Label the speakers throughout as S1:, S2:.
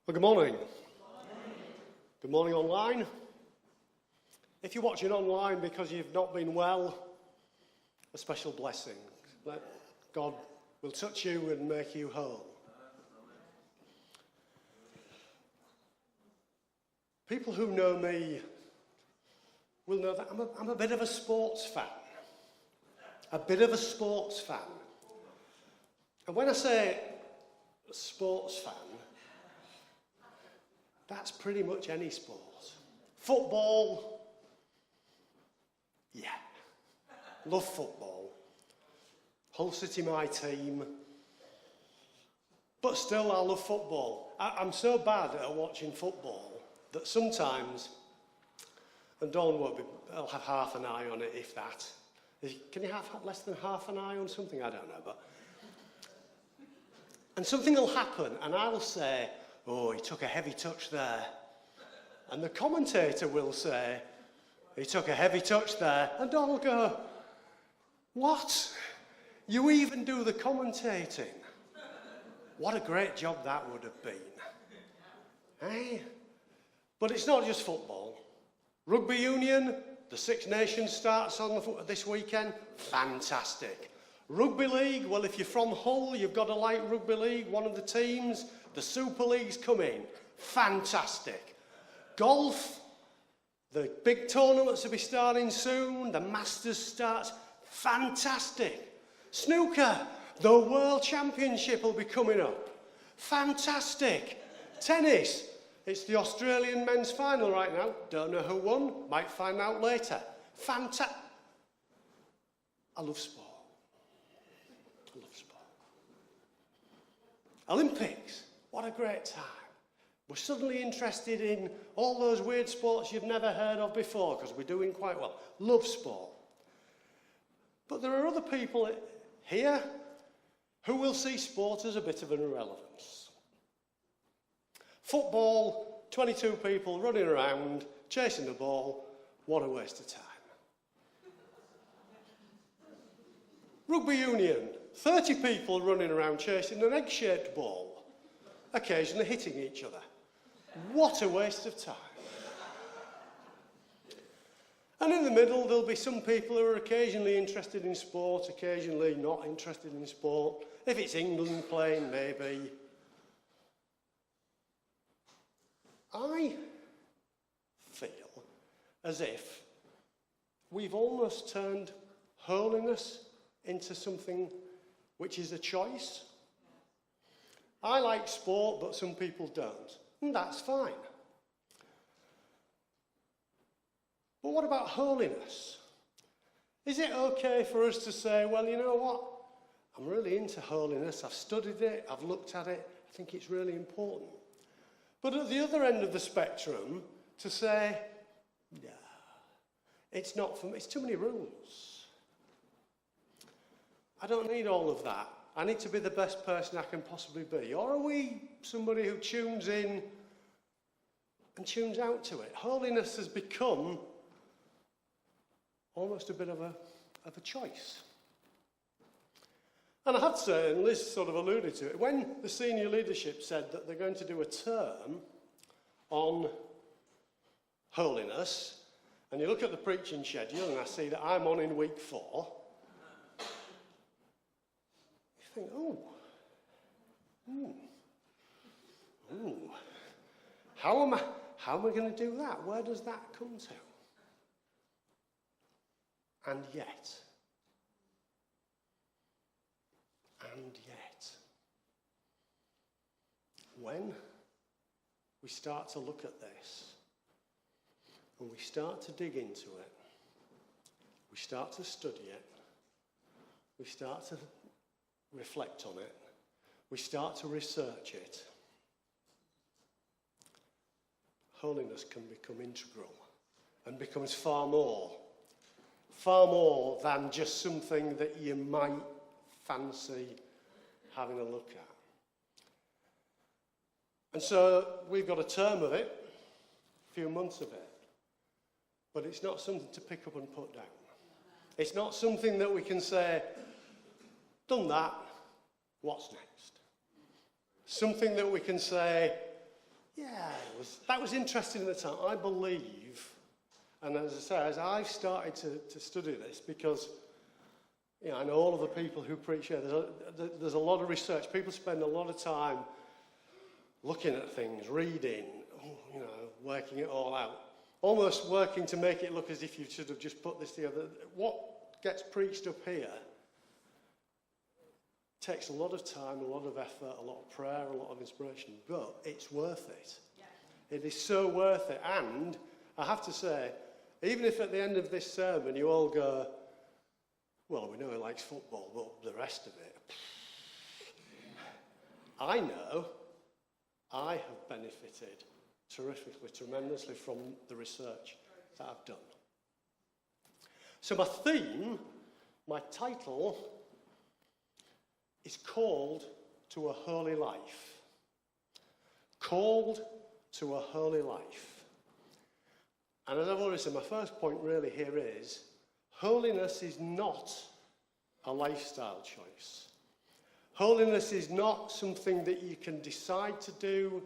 S1: Well, good morning. Good morning online. If you're watching online because you've not been well, a special blessing. God will touch you and make you whole. People who know me will know that I'm a bit of a sports fan. A bit of a sports fan. And when I say sports fan, that's pretty much any sport. Football, yeah. Love football. Hull City my team. But still, I love football. I'm so bad at watching football that sometimes, and Dawn won't be, I'll have half an eye on it, if that. Can you have less than half an eye on something? I don't know, but... And something will happen, and I'll say, oh, he took a heavy touch there. And the commentator will say, he took a heavy touch there. And Dawn will go, what? You even do the commentating? What a great job that would have been. Eh? But it's not just football. Rugby union, the Six Nations starts on this weekend. Fantastic. Rugby league, well, if you're from Hull, you've got to like rugby league, one of the teams. The Super League's coming. Fantastic. Golf, the big tournaments will be starting soon. The Masters starts. Fantastic. Snooker, the World Championship will be coming up. Fantastic. Tennis, it's the Australian men's final right now. Don't know who won. Might find out later. Fantastic. I love sport. I love sport. Olympics. What a great time. We're suddenly interested in all those weird sports you've never heard of before because we're doing quite well. Love sport. But there are other people here who will see sport as a bit of an irrelevance. Football, 22 people running around, chasing the ball, what a waste of time. Rugby union, 30 people running around chasing an egg-shaped ball, occasionally hitting each other. What a waste of time. And in the middle, there'll be some people who are occasionally interested in sport, occasionally not interested in sport. If it's England playing, maybe. I feel as if we've almost turned holiness into something which is a choice. I like sport, but some people don't. And that's fine. But what about holiness? Is it okay for us to say, well, you know what? I'm really into holiness. I've studied it. I've looked at it. I think it's really important. But at the other end of the spectrum, to say, yeah, it's not for me. It's too many rules. I don't need all of that. I need to be the best person I can possibly be. Or are we somebody who tunes in and tunes out to it? Holiness has become almost a bit of a choice. And I have to say, and Liz sort of alluded to it, when the senior leadership said that they're going to do a term on holiness, and you look at the preaching schedule and I see that I'm on in week 4, think, how am I going to do that? Where does that come to? And yet, when we start to look at this, and we start to dig into it, we start to study it, we start to reflect on it, we start to research it, holiness can become integral and becomes far more than just something that you might fancy having a look at. And so we've got a term of it, a few months of it, but it's not something to pick up and put down. It's not something that we can say, done that, what's next? Something that we can say, Yeah, that was interesting at the time. I believe, and as I say, as I've started to study this, because I know all of the people who preach here, there's a lot of research. People spend a lot of time looking at things, reading, working it all out. Almost working to make it look as if you should have just put this together. What gets preached up here takes a lot of time, a lot of effort, a lot of prayer, a lot of inspiration, but it's worth it. Yeah. It is so worth it. And I have to say, even if at the end of this sermon you all go, well, we know he likes football, but the rest of it, I know I have benefited terrifically, tremendously from the research that I've done. So my theme, my title, is Called to a Holy Life. Called to a Holy Life. And as I've already said, my first point really here is, holiness is not a lifestyle choice. Holiness is not something that you can decide to do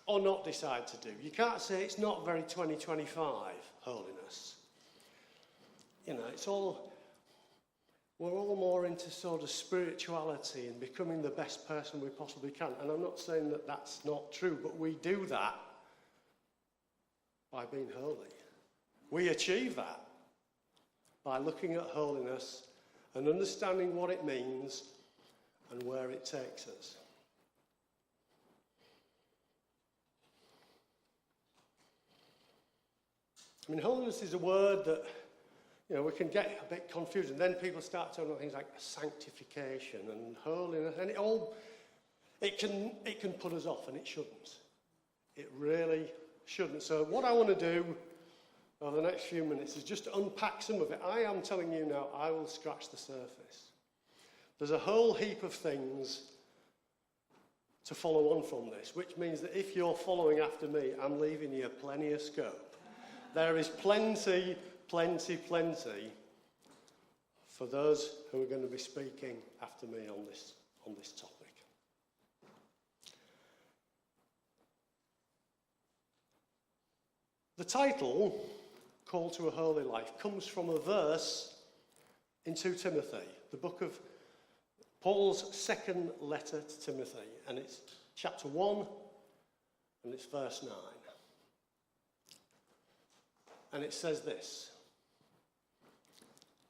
S1: or not decide to do. You can't say it's not very 2025 holiness. We're all more into sort of spirituality and becoming the best person we possibly can. And I'm not saying that that's not true, but we do that by being holy. We achieve that by looking at holiness and understanding what it means and where it takes us. Holiness is a word that, we can get a bit confused, and then people start talking about things like sanctification and holiness, and it can put us off, and it shouldn't. It really shouldn't. So what I want to do over the next few minutes is just to unpack some of it. I am telling you now, I will scratch the surface. There's a whole heap of things to follow on from this, which means that if you're following after me, I'm leaving you plenty of scope. There is plenty for those who are going to be speaking after me on this topic. The title, Call to a Holy Life, comes from a verse in 2 Timothy, the book of Paul's second letter to Timothy, and it's chapter 1, and it's verse 9. And it says this: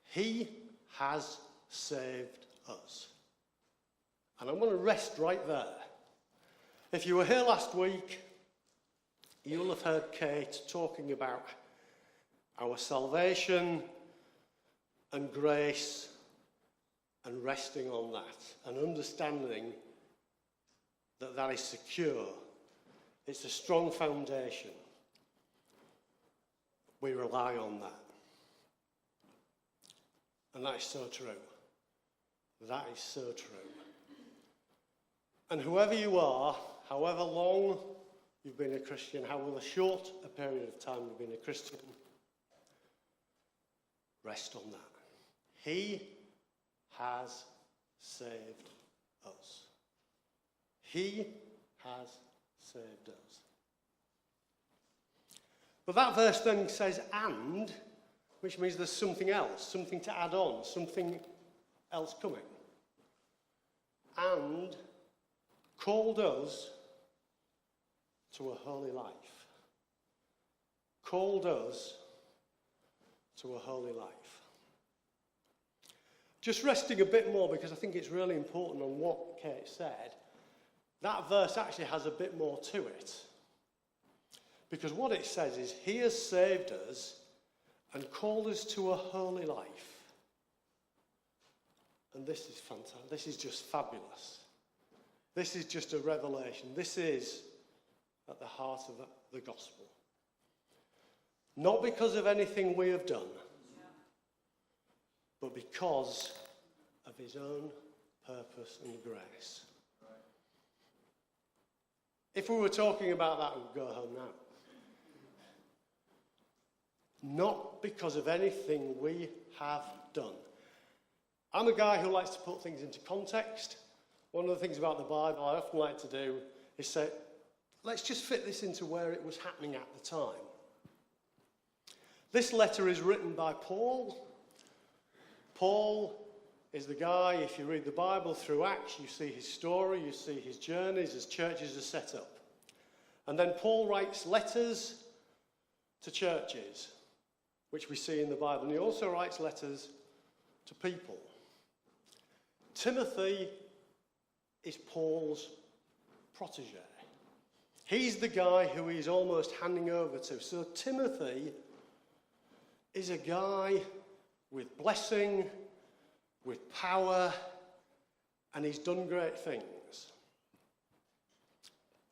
S1: He has saved us. And I'm going to rest right there. If you were here last week, you'll have heard Kate talking about our salvation and grace and resting on that and understanding that that is secure. It's a strong foundation. We rely on that. And that is so true. That is so true. And whoever you are, however long you've been a Christian, however short a period of time you've been a Christian, rest on that. He has saved us. He has saved us. But that verse then says and, which means there's something else, something to add on, something else coming. And called us to a holy life. Called us to a holy life. Just resting a bit more, because I think it's really important on what Kate said. That verse actually has a bit more to it. Because what it says is, he has saved us and called us to a holy life. And this is fantastic. This is just fabulous. This is just a revelation. This is at the heart of the gospel. Not because of anything we have done, but because of his own purpose and grace. If we were talking about that, we'd go home now. Not because of anything we have done. I'm a guy who likes to put things into context. One of the things about the Bible I often like to do is say, let's just fit this into where it was happening at the time. This letter is written by Paul. Paul is the guy, if you read the Bible through Acts, you see his story, you see his journeys as churches are set up. And then Paul writes letters to churches, which we see in the Bible. And he also writes letters to people. Timothy is Paul's protege. He's the guy who he's almost handing over to. So Timothy is a guy with blessing, with power, and he's done great things.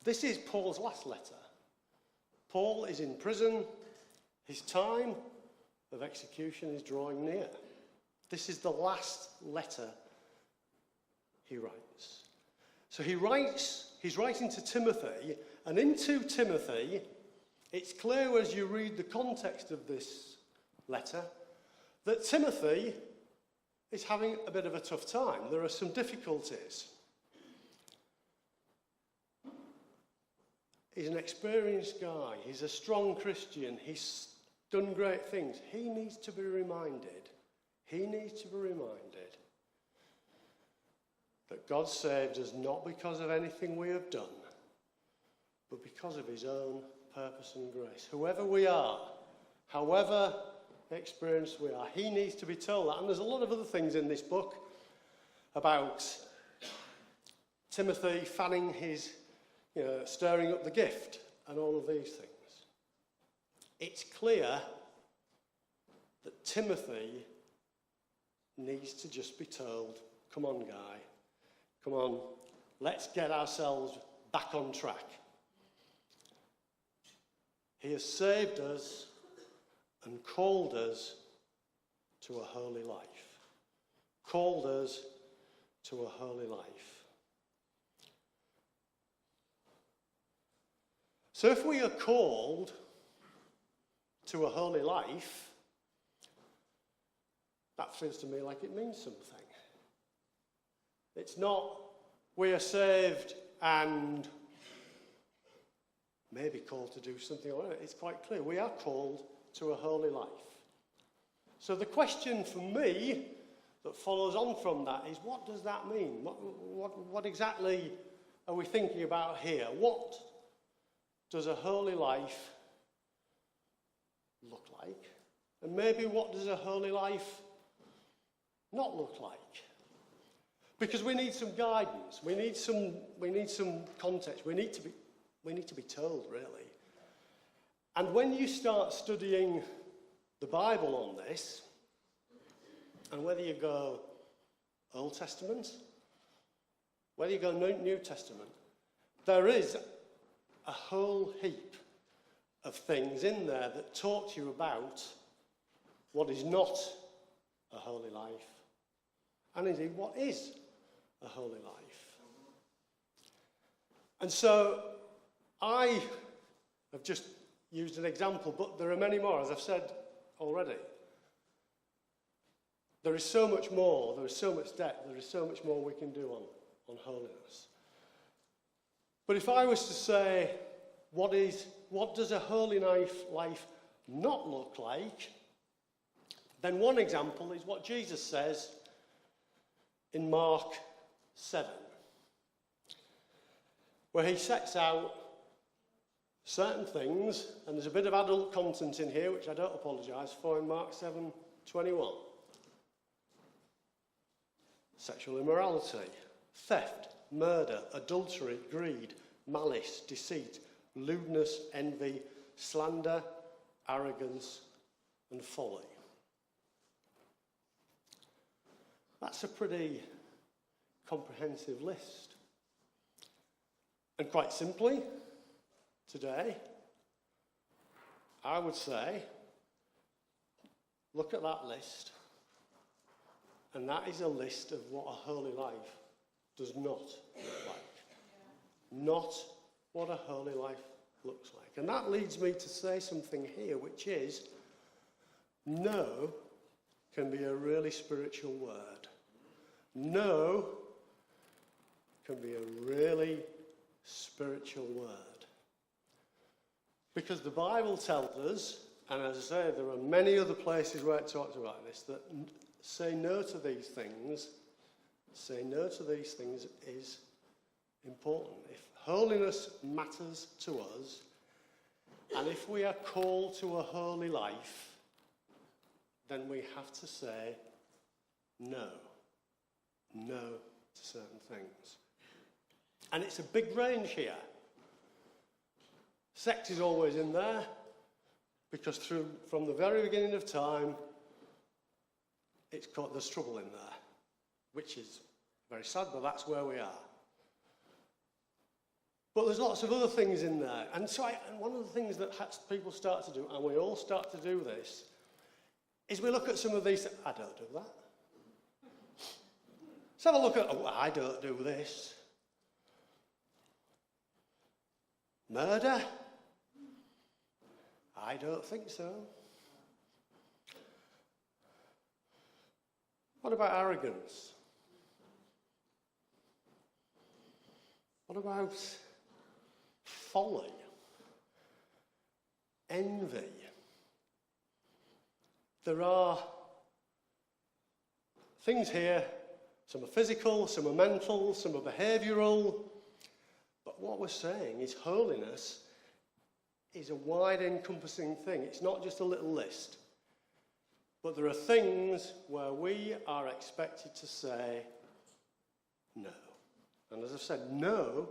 S1: This is Paul's last letter. Paul is in prison. His time of execution is drawing near. This is the last letter he writes. So he's writing to Timothy, and into Timothy, it's clear as you read the context of this letter that Timothy is having a bit of a tough time. There are some difficulties. He's an experienced guy. He's a strong Christian. He's done great things. He needs to be reminded. He needs to be reminded that God saved us not because of anything we have done, but because of his own purpose and grace. Whoever we are, however experienced we are, he needs to be told that. And there's a lot of other things in this book about Timothy fanning his, stirring up the gift and all of these things. It's clear that Timothy needs to just be told, come on, guy, come on, let's get ourselves back on track. He has saved us and called us to a holy life. Called us to a holy life. So if we are called to a holy life, that feels to me like it means something. It's not we are saved and maybe called to do something. It's quite clear. We are called to a holy life. So the question for me that follows on from that is, what does that mean? What exactly are we thinking about here? What does a holy life look like? And maybe what does a holy life not look like? Because we need some guidance. We need some context. We need to be told, really. And when you start studying the Bible on this, and whether you go Old Testament, whether you go New Testament, there is a whole heap of things in there that talk to you about what is not a holy life, and indeed what is a holy life. And so I have just used an example, but there are many more, as I've said already. There is so much more, there is so much depth, there is so much more we can do on holiness. But if I was to say, what does a holy life not look like, then one example is what Jesus says in Mark 7, where he sets out certain things, and there's a bit of adult content in here, which I don't apologise for, in Mark 7:21. Sexual immorality, theft, murder, adultery, greed, malice, deceit, lewdness, envy, slander, arrogance, and folly. That's a pretty comprehensive list. And quite simply, today, I would say, look at that list, and that is a list of what a holy life does not look like. Not what a holy life looks like. And that leads me to say something here, which is, no can be a really spiritual word. No can be a really spiritual word. Because the Bible tells us, and as I say, there are many other places where it talks about this, that say no to these things is important. If holiness matters to us, and if we are called to a holy life, then we have to say no to certain things. And it's a big range here. Sex is always in there, because from the very beginning of time, there's trouble in there, which is very sad, but that's where we are. But there's lots of other things in there. And one of the things that people start to do, and we all start to do this, is we look at some of these, I don't do that. Let's have a look at, I don't do this. Murder? I don't think so. What about arrogance? What about folly? Envy? There are things here, some are physical, some are mental, some are behavioural. But what we're saying is holiness is a wide encompassing thing. It's not just a little list. But there are things where we are expected to say no. And as I've said, no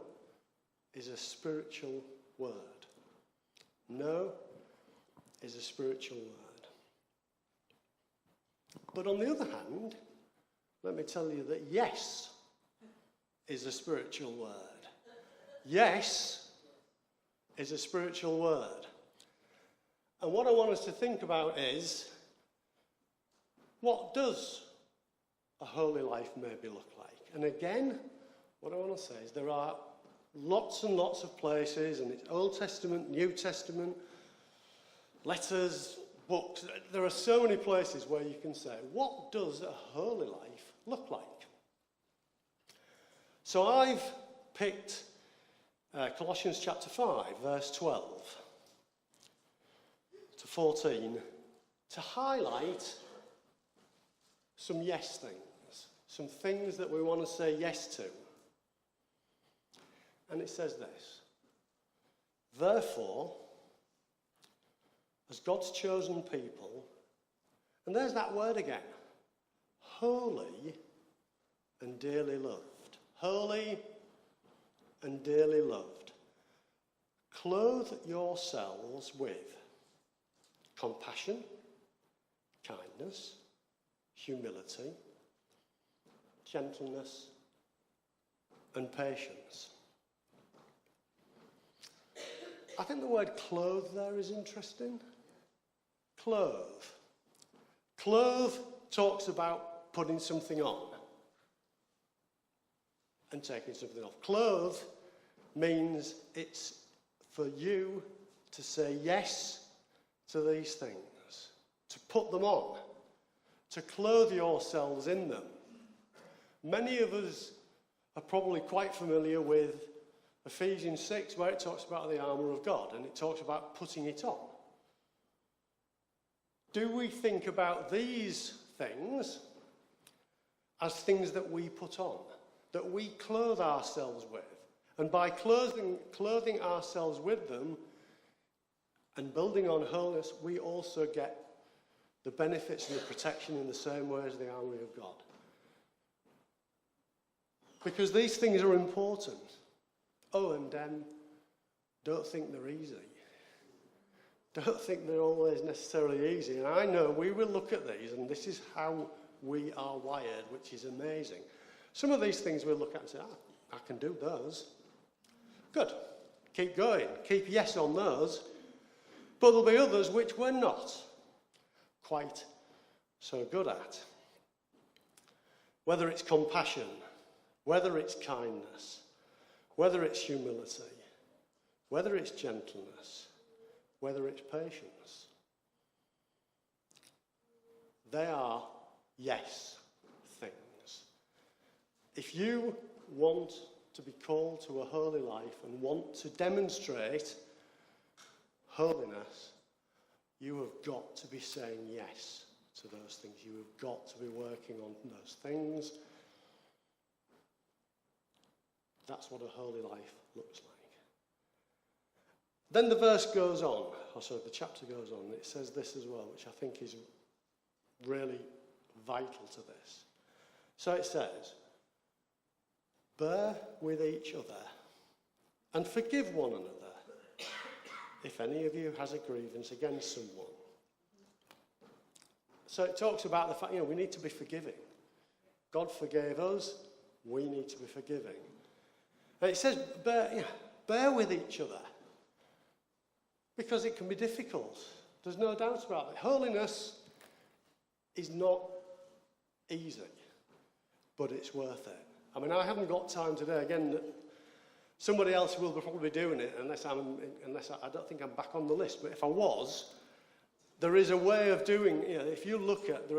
S1: is a spiritual word. No is a spiritual word. But on the other hand, let me tell you that yes is a spiritual word. Yes is a spiritual word. And what I want us to think about is, what does a holy life maybe look like? And again, what I want to say is there are lots and lots of places, and it's Old Testament, New Testament, letters, books. There are so many places where you can say, what does a holy life look like? So I've picked Colossians chapter 5, verse 12 to 14, to highlight some yes things, some things that we want to say yes to. And it says this: therefore, as God's chosen people, and there's that word again, holy and dearly loved. Holy and dearly loved. Clothe yourselves with compassion, kindness, humility, gentleness, and patience. I think the word clothe there is interesting. Clothe. Clothe talks about putting something on and taking something off. Clothe means it's for you to say yes to these things, to put them on, to clothe yourselves in them. Many of us are probably quite familiar with Ephesians 6, where it talks about the armour of God, and it talks about putting it on. Do we think about these things as things that we put on, that we clothe ourselves with? And by clothing ourselves with them and building on holiness, we also get the benefits and the protection in the same way as the armour of God. Because these things are important. Oh, and don't think they're easy. Don't think they're always necessarily easy. And I know we will look at these, and this is how we are wired, which is amazing. Some of these things we'll look at and say, I can do those. Good. Keep going. Keep yes on those. But there'll be others which we're not quite so good at. Whether it's compassion, whether it's kindness, whether it's humility, whether it's gentleness, whether it's patience. They are yes things. If you want to be called to a holy life and want to demonstrate holiness, you have got to be saying yes to those things. You have got to be working on those things. That's what a holy life looks like. Then the verse goes on, the chapter goes on, and it says this as well, which I think is really vital to this. So it says, bear with each other and forgive one another if any of you has a grievance against someone. So it talks about the fact, we need to be forgiving. God forgave us, we need to be forgiving. And it says, bear with each other. Because it can be difficult. There's no doubt about it. Holiness is not easy, but it's worth it. I mean, I haven't got time today. Again, somebody else will probably be doing it unless I don't think I'm back on the list. But if I was, there is a way of doing. If you look at, there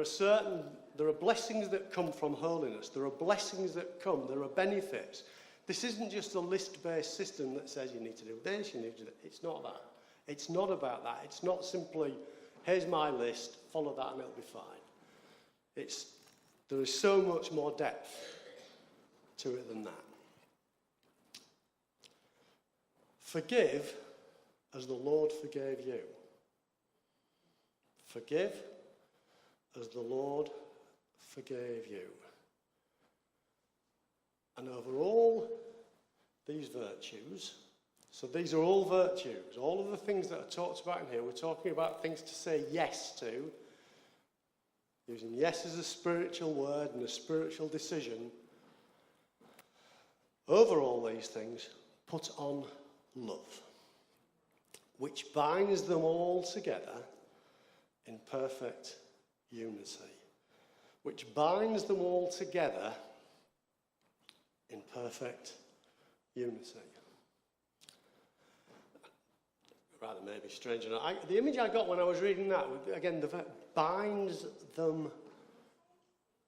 S1: are blessings that come from holiness. There are blessings that come. There are benefits. This isn't just a list-based system that says you need to do this, you need to do that. It's not that. It's not about that. It's not simply, here's my list, follow that and it'll be fine. There is so much more depth to it than that. Forgive as the Lord forgave you. Forgive as the Lord forgave you. And over all these virtues, so these are all virtues, all of the things that are talked about in here, we're talking about things to say yes to, using yes as a spiritual word and a spiritual decision. Over all these things, put on love, which binds them all together in perfect unity. Which binds them all together in perfect unity. Rather, maybe strange enough. The image I got when I was reading that, again, the verb binds them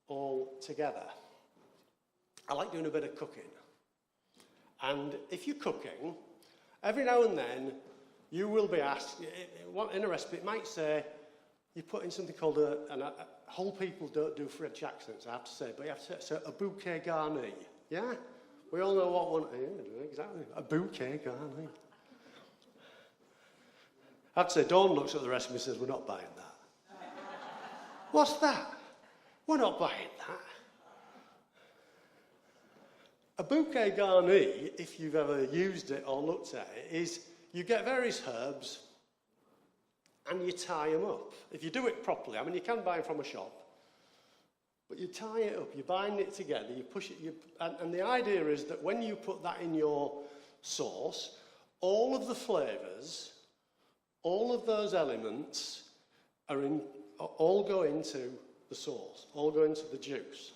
S1: all together. I like doing a bit of cooking. And if you're cooking, every now and then you will be asked, in a recipe, it might say, you put in something called whole people don't do French accents, I have to say, but you have to say a bouquet garni. Yeah? We all know what one, yeah, exactly, a bouquet garni. I have to say, Dawn looks at the recipe and says, we're not buying that. What's that? We're not buying that. A bouquet garni, if you've ever used it or looked at it, is you get various herbs and you tie them up. If you do it properly, I mean, you can buy them from a shop, but you tie it up, you bind it together, you push it, and the idea is that when you put that in your sauce, all of the flavours, all of those elements all go into the sauce, all go into the juice.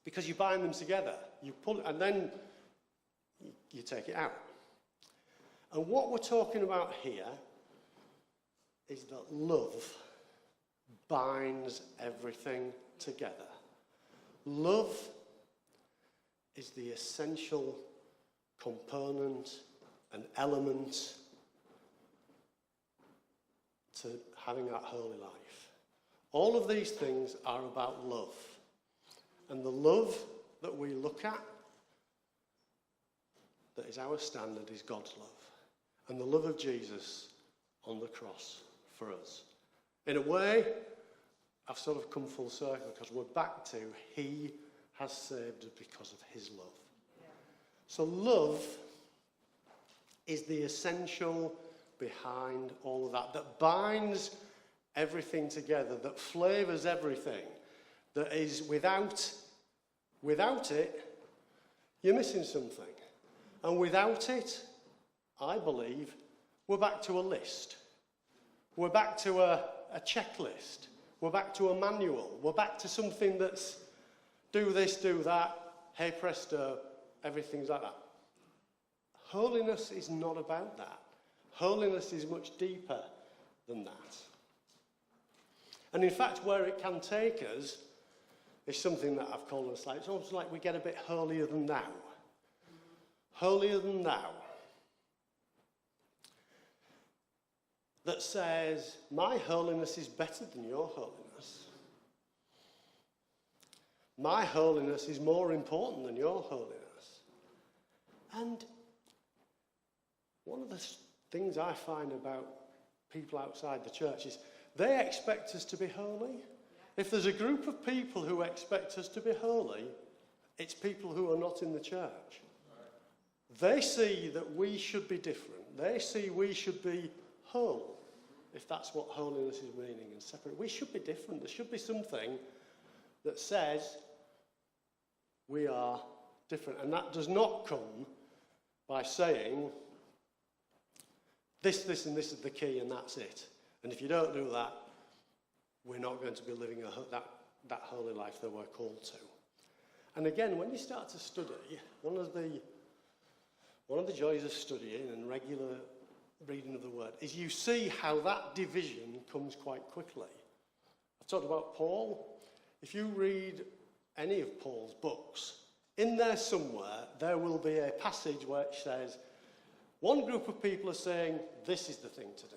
S1: Because you bind them together, you pull it, and then you take it out. And what we're talking about here is that love binds everything together. Love is the essential component and element to having that holy life. All of these things are about love. And the love that we look at, that is our standard, is God's love. And the love of Jesus on the cross for us. In a way, I've sort of come full circle because we're back to he has saved us because of his love. Yeah. So love is the essential behind all of that binds everything together, that flavours everything, that is without it, you're missing something. And without it, I believe, we're back to a list. We're back to a checklist. We're back to a manual. We're back to something that's do this, do that, hey presto, everything's like that. Holiness is not about that. Holiness is much deeper than that. And in fact, where it can take us is something that I've called us like, it's almost like we get a bit holier than thou. Holier than thou. that says, my holiness is better than your holiness. My holiness is more important than your holiness. And one of the things I find about people outside the church is they expect us to be holy. If there's a group of people who expect us to be holy, it's people who are not in the church. They see that we should be different. They see we should be whole, if that's what holiness is meaning, and separate. We should be different. There should be something that says we are different. And that does not come by saying, this, and this is the key, and that's it. And if you don't do that, we're not going to be living that holy life that we're called to. And again, when you start to study, one of the joys of studying and regular reading of the Word is you see how that division comes quite quickly. I've talked about Paul. If you read any of Paul's books, in there somewhere there will be a passage which says, one group of people are saying, this is the thing to do.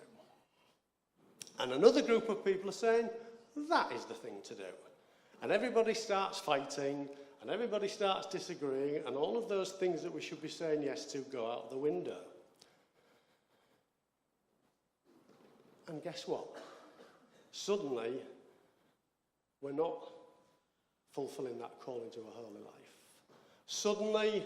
S1: And another group of people are saying, that is the thing to do. And everybody starts fighting, and everybody starts disagreeing, and all of those things that we should be saying yes to go out the window. And guess what? Suddenly, we're not fulfilling that calling to a holy life. Suddenly,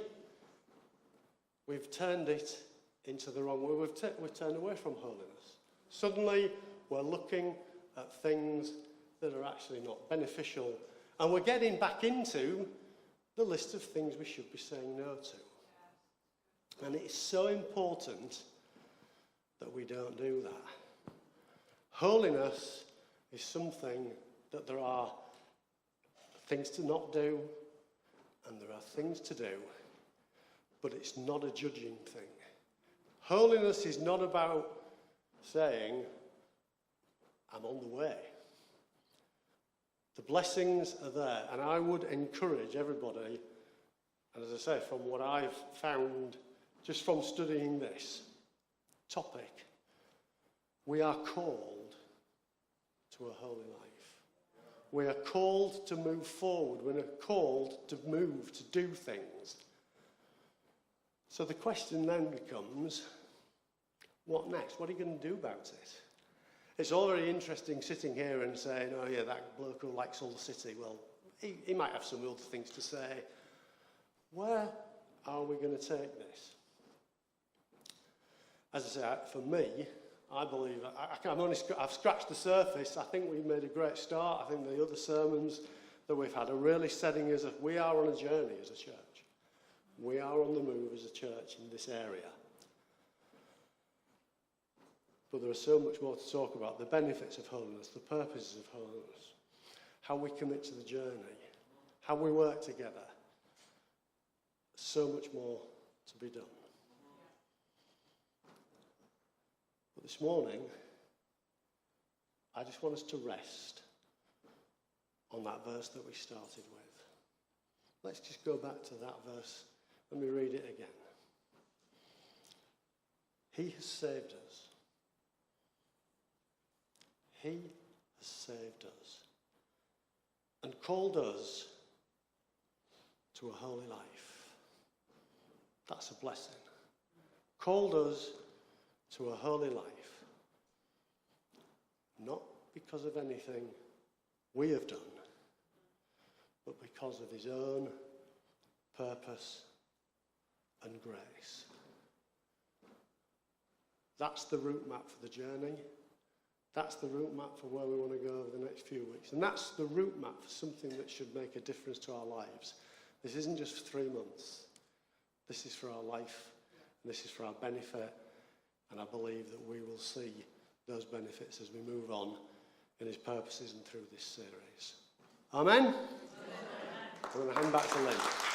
S1: we've turned it into the wrong way. We've turned away from holiness. Suddenly, we're looking at things that are actually not beneficial, and we're getting back into the list of things we should be saying no to. And it's so important that we don't do that. Holiness is something that there are things to not do, and there are things to do, but it's not a judging thing. Holiness is not about saying, I'm on the way. The blessings are there, and I would encourage everybody, and as I say, from what I've found just from studying this topic, we are called to a holy life. We are called to move forward. We're called to move, to do things. So the question then becomes, what next? What are you going to do about it? It's all very interesting sitting here and saying, oh yeah, that bloke who likes all the city. Well, he might have some other things to say. Where are we going to take this? As I say, for me, I believe, I've scratched the surface. I think we've made a great start. I think the other sermons that we've had are really setting us up. We are on a journey as a church. We are on the move as a church in this area. But there is so much more to talk about. The benefits of holiness, the purposes of holiness, how we commit to the journey, how we work together. So much more to be done. But this morning, I just want us to rest on that verse that we started with. Let's just go back to that verse. Let me read it again. He has saved us. He has saved us and called us to a holy life. That's a blessing. Called us to a holy life, not because of anything we have done, but because of his own purpose and grace. That's the route map for the journey. That's the route map for where we want to go over the next few weeks. And that's the route map for something that should make a difference to our lives. This isn't just for 3 months. This is for our life. And this is for our benefit. And I believe that we will see those benefits as we move on in his purposes and through this series. Amen? Amen. I'm going to hand back to Lynn.